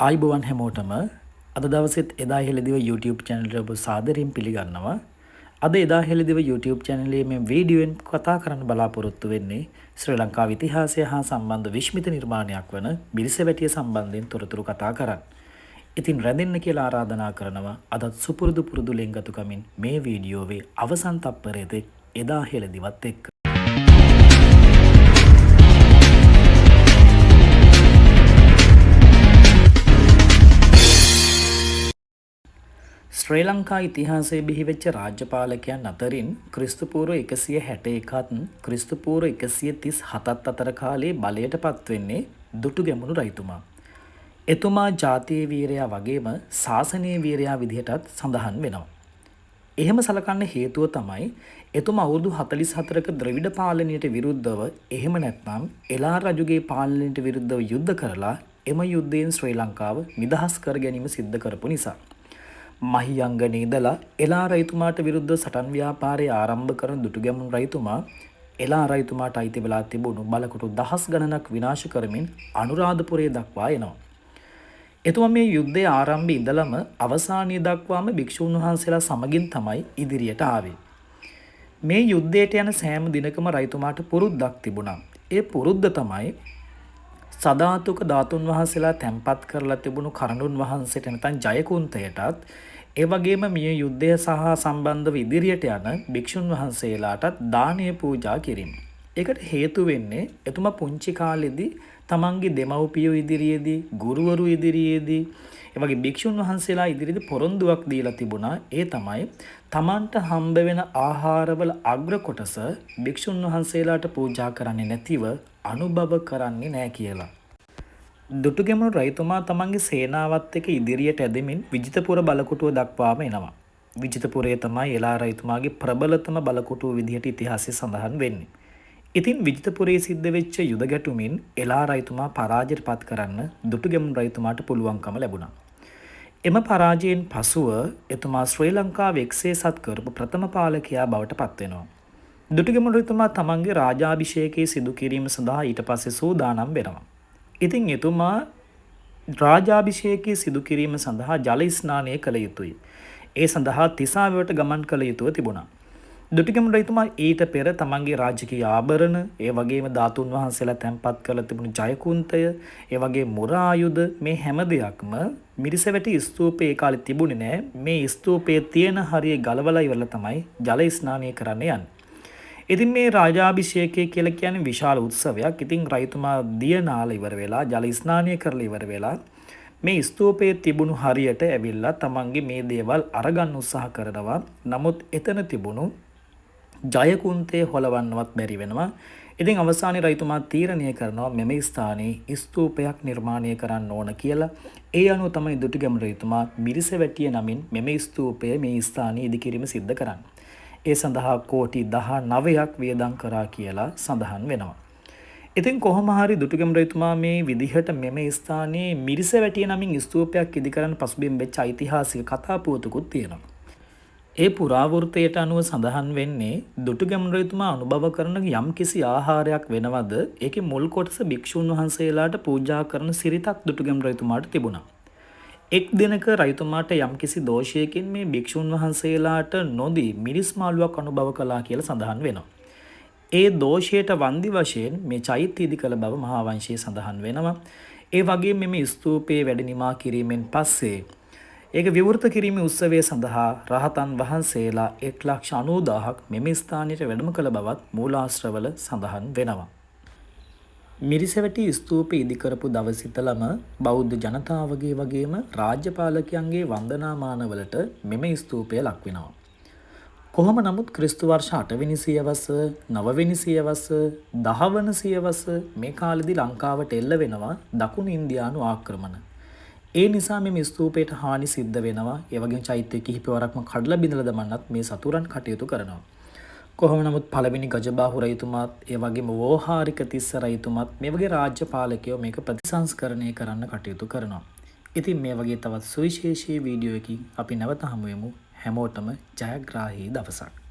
ආයිබෝවන් හැමෝටම අද දවසෙත් එදා හෙළදිව YouTube channel එක ඔබ සාදරයෙන් පිළිගන්නවා. අද එදා හෙළදිව YouTube channel එකේ මේ වීඩියෝෙන් කතා කරන්න බලාපොරොත්තු වෙන්නේ ශ්‍රී ලංකාවේ ඉතිහාසය හා සම්බන්ධ විශ්මිත නිර්මාණයක් වන බිරිසවැටිය සම්බන්ධයෙන් තොරතුරු කතා කරන්න. ඉතින් රැඳෙන්න කියලා ආරාධනා කරනවා. අදත් සුපුරුදු පුරුදු ලෙන්ගතුකමින් මේ වීඩියෝවේ අවසන් තප්පරයේ එදා හෙළදිවත් එක්ක ශ්‍රී ලංකා ඉතිහාසයේ බිහිවෙච්ච රාජ්‍යපාලකයන් අතරින් ක්‍රිස්තුපූර්ව 161ත් ක්‍රිස්තුපූර්ව 137ත් අතර කාලේ බලයට පත්වෙන්නේ දුටුගැමුණු රජතුමා. එතුමා ජාතියේ වීරයා වගේම ශාසනීය වීරයා විදිහටත් සඳහන් වෙනවා. එහෙම සලකන්න හේතුව තමයි එතුමා අවුරුදු 44ක ද්‍රවිඩ පාලනයට විරුද්ධව එහෙම නැත්නම් එලා රජුගේ පාලනයට විරුද්ධව යුද්ධ කරලා එම යුද්ධයෙන් ශ්‍රී ලංකාව නිදහස් කර ගැනීම සිද්ධ කරපු නිසා මහියංගනේ ඉඳලා එලා රජතුමාට විරුද්ධ සටන් ව්‍යාපාරය ආරම්භ කරන දුටුගැමුණු රජතුමා එලා රජතුමාට අයිති වෙලා තිබුණු බලකොටු දහස් ගණනක් විනාශ කරමින් අනුරාධපුරය දක්වා එනවා. එතුමා මේ යුද්ධයේ ආරම්භයේ ඉඳලම අවසානයේ දක්වාම භික්ෂුන් වහන්සේලා සමගින් තමයි ඉදිරියට ආවේ. මේ යුද්ධයට යන සෑම දිනකම රජතුමාට පුරුද්දක් තිබුණා. ඒ පුරුද්ද තමයි සදාතුක ධාතුන් වහන්සේලා තැන්පත් කරලා තිබුණු කරණුන් වහන්සේට නැත්නම් ජයකුන්තයටත් ඒ වගේම මේ යුද්ධය සහ සම්බන්ධව ඉදිරියට යන භික්ෂුන් වහන්සේලාටත් දානීය පූජා කිරීම. ඒකට හේතු වෙන්නේ එතුමා පුංචි කාලෙදී තමන්ගේ දෙමව්පියෝ ඉදිරියේදී ගුරුවරු ඉදිරියේදී ඒ වගේ භික්ෂුන් වහන්සේලා ඉදිරියේදී පොරොන්දුවක් දීලා තිබුණා. ඒ තමයි තමන්ට හම්බ වෙන ආහාරවල අග්‍ර කොටස භික්ෂුන් වහන්සේලාට පූජා කරන්නේ නැතිව අනුභව කරන්නේ නැහැ කියලා. දුටුගැමුණු රජතුමා තමන්ගේ සේනාවත් එක්ක ඉදිරියට ඇදෙමින් විජිතපුර බලකොටුව දක්වාම එනවා. විජිතපුරය තමයි එලා රජතුමාගේ ප්‍රබලතම බලකොටුව විදිහට ඉතිහාසයේ සඳහන් වෙන්නේ. ඉතින් විජිතපුරයේ සිද්ධ වෙච්ච යුද ගැටුමින් එලා රජතුමා පරාජයට පත් කරන්න දුටුගැමුණු රජතුමාට පුළුවන්කම ලැබුණා. එම පරාජයෙන් පසුව එතුමා ශ්‍රී ලංකාව එක්සේසත් කරපු ප්‍රථම පාලකයා බවට පත් වෙනවා. දුටුගැමුණු රජතුමා තමන්ගේ රාජාභිෂේකයේ සිදු කිරීම සඳහා ඊට පස්සේ සූදානම් වෙනවා. ඉතින් එතුමා රාජාභිෂේකයේ සිදු කිරීම සඳහා ජල ස්නානය කළ යුතුයි. ඒ සඳහා තිසාවෙවට ගමන් කළ යුතුව තිබුණා. දුටුගැමුණු රජතුමා ඊට පෙර තමන්ගේ රාජකීය ආභරණ, ඒ වගේම ධාතුන් වහන්සේලා තැන්පත් කරලා තිබුණු ජයකුන්තය, ඒ වගේ මුර ආයුධ මේ හැම දෙයක්ම මිරිසවැටි ස්තූපයේ ඒ කාලේ තිබුණේ නැහැ. මේ ස්තූපයේ තියෙන හරිය ගලවලා ඉවරලා තමයි ජල ස්නානය කරන්න යන්නේ. ඉතින් මේ රාජාභිෂේකය කියලා කියන්නේ විශාල උත්සවයක්. ඉතින් රජතුමා දිය නාල ඉවර වෙලා ජල ස්නානය කරලා ඉවර වෙලා මේ ස්තූපයේ තිබුණු හරියට ඇවිල්ලා තමන්ගේ මේ දේවල් අරගන්න උත්සාහ කරනවා. නමුත් එතන තිබුණු ජයකුන්තේ හොලවන්නවත් බැරි වෙනවා. ඉතින් අවසානයේ රජතුමා තීරණය කරනවා මෙම ස්ථානයේ ස්තූපයක් නිර්මාණය කරන්න ඕන කියලා. ඒ අනුව තමයි දුටුගැමුණු රජතුමා මිරිසවැටිය නමින් මෙම ස්තූපය මේ ස්ථානයේ ඉදිකිරීම සිද්ධ කරන්නේ. ඒ සඳහා කෝටි 19ක් වියදම් කරා කියලා සඳහන් වෙනවා. ඉතින් කොහොම හරි දුටුගැමුණු රජතුමා මේ විදිහට මෙම ස්ථානයේ මිරිසවැටිය නමින් ස්තූපයක් ඉදිකරන පසුබිම් වෙච්ච ඓතිහාසික කතා පුවතකුත් තියෙනවා. ඒ පුරාවෘත්තයට අනුව සඳහන් වෙන්නේ දුටුගැමුණු රජතුමා අනුභව කරන යම් කිසි ආහාරයක් වෙනවද ඒකේ මුල් කොටස භික්ෂුන් වහන්සේලාට පූජා කරන සිරිතක් දුටුගැමුණු රජතුමාට තිබුණා. එක් දිනක රජතුමාට යම් කිසි දෝෂයකින් මේ භික්ෂුන් වහන්සේලාට නොදී මිරිස් මාළුවක් අනුභව කළා කියලා සඳහන් වෙනවා. ඒ දෝෂයට වන්දි වශයෙන් මේ චෛත්‍ය ඉදි කළ බව මහා වංශයේ සඳහන් වෙනවා. ඒ වගේම මේ ස්තූපයේ වැඩ නිමා කිරීමෙන් පස්සේ ඒක විවෘත කිරීමේ උත්සවය සඳහා රහතන් වහන්සේලා 1,90,000ක් මෙම ස්ථානයට වැඩම කළ බවත් මූලාශ්‍රවල සඳහන් වෙනවා. මිරිසවැටි ස්තූපය ඉදි කරපු දවස් සිටලම බෞද්ධ ජනතාවගේ වගේම රාජ්‍යපාලකයන්ගේ වන්දනාමානවලට මෙම ස්තූපය ලක් වෙනවා. කොහොම නමුත් ක්‍රිස්තු වර්ෂ 8 වෙනි සියවස, 9 වෙනි සියවස, 10 වන සියවස මේ කාලෙදී ලංකාවට එල්ල වෙනවා දකුණු ඉන්දියානු ආක්‍රමණ. ඒ නිසා මේ ස්තූපයට හානි සිද්ධ වෙනවා. ඒ වගේම චෛත්‍ය කිහිපවරක්ම කඩලා බිඳලා දමන්නත් මේ සතුරන් කටයුතු කරනවා. කොහොම නමුත් පළවෙනි ගජබාහු රජතුමාත් ඒ වගේම වෝහාරික තිස්ස රජතුමාත් මේ වගේ රාජ්‍ය පාලකයෝ මේක ප්‍රතිසංස්කරණය කරන්න කටයුතු කරනවා. ඉතින් මේ වගේ තවත් සුවිශේෂී වීඩියෝ එකකින් අපි නැවත හමු වෙමු. හැමෝටම ජයග්‍රාහී දවසක්.